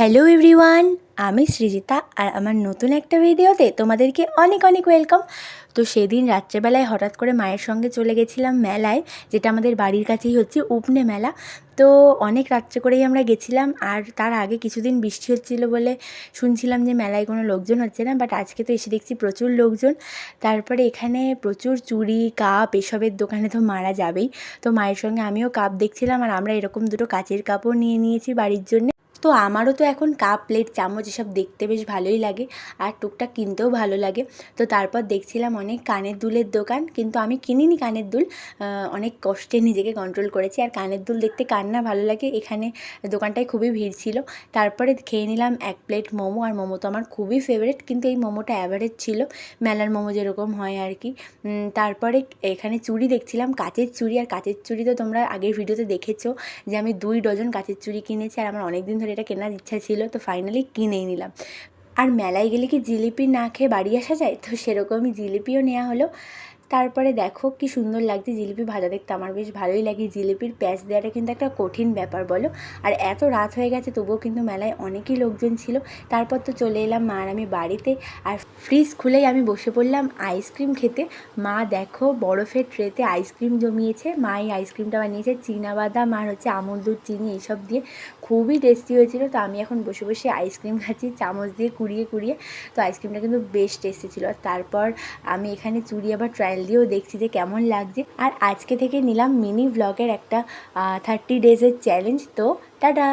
Hello everyone, আমি সৃজিতা আর আমার নতুন একটা ভিডিওতে তোমাদেরকে অনেক অনেক ওয়েলকাম। তো সেদিন রাত্রেবেলায় হঠাৎ করে মায়ের সঙ্গে চলে গেছিলাম মেলায়, যেটা আমাদের বাড়ির কাছেই হচ্ছে উপনে মেলা। তো অনেক রাত্রে করেই আমরা গেছিলাম, আর তার আগে কিছুদিন বৃষ্টি হচ্ছিলো বলে শুনছিলাম যে মেলায় কোনো লোকজন হচ্ছে না, বাট আজকে তো এসে দেখছি প্রচুর লোকজন। তারপরে এখানে প্রচুর চুড়ি কাপ এসবের দোকানে তো মারা যাবেই। তো মায়ের সঙ্গে আমিও কাপ দেখছিলাম, আর আমরা এরকম দুটো কাচের কাপও নিয়ে নিয়েছি বাড়ির জন্য। তো আমারও তো এখন কাপ প্লেট চামচ এসব দেখতে বেশ ভালোই লাগে, আর টুকটাক কিনতেও ভালো লাগে। তো তারপর দেখছিলাম অনেক কানের দুলের দোকান, কিন্তু আমি কিনিনি কানের দুল, অনেক কষ্টে নিজেকে কন্ট্রোল করেছি। আর কানের দুল দেখতে কার না ভালো লাগে, এখানে দোকানটায় খুবই ভিড় ছিল। তারপরে খেয়ে নিলাম এক প্লেট মোমো, আর মোমো তো আমার খুবই ফেভারিট, কিন্তু এই মোমোটা অ্যাভারেজ ছিল, মেলার মোমো যেরকম হয় আর কি। তারপরে এখানে চুড়ি দেখছিলাম, কাচের চুড়ি। আর কাচের চুড়ি তো তোমরা আগের ভিডিওতে দেখেছো যে আমি 2 ডজন কাচের চুড়ি কিনেছি, আর আমার অনেক দিন ধরে এটা কেনার ইচ্ছা ছিল, তো ফাইনালি কিনেই নিলাম। আর মেলায় গেলে কি জিলিপি না খেয়ে বাড়ি আসা যায়, তো সেরকমই জিলিপিও নেওয়া হলো। তারপরে দেখো কি সুন্দর লাগছে জিলিপি ভাজা, দেখতে আমার বেশ ভালোই লাগে। জিলিপির প্যাঁচ দেওয়াটা কিন্তু একটা কঠিন ব্যাপার বলো। আর এত রাত হয়ে গেছে তবুও কিন্তু মেলায় অনেকই লোকজন ছিল। তারপর তো চলে এলাম মা আর আমি বাড়িতে, আর ফ্রিজ খুলেই আমি বসে পড়লাম আইসক্রিম খেতে। মা দেখো বরফের ট্রেতে আইসক্রিম জমিয়েছে, মা এই আইসক্রিমটা বানিয়েছে চীনাবাদাম আর হচ্ছে আমুল দুধ চিনি এইসব দিয়ে, খুবই টেস্টি হয়েছিল। তো আমি এখন বসে বসে আইসক্রিম খাচ্ছি চামচ দিয়ে কুড়িয়ে কুড়িয়ে। তো আইসক্রিমটা কিন্তু বেশ টেস্টি ছিল। আর তারপর আমি এখানে চুড়ি আবার ট্রায়াল দিয়েও দেখছি যে কেমন লাগছে। আর আজকে থেকে নিলাম মিনি ভ্লগের একটা 30 ডেজের চ্যালেঞ্জ। তো টাটা।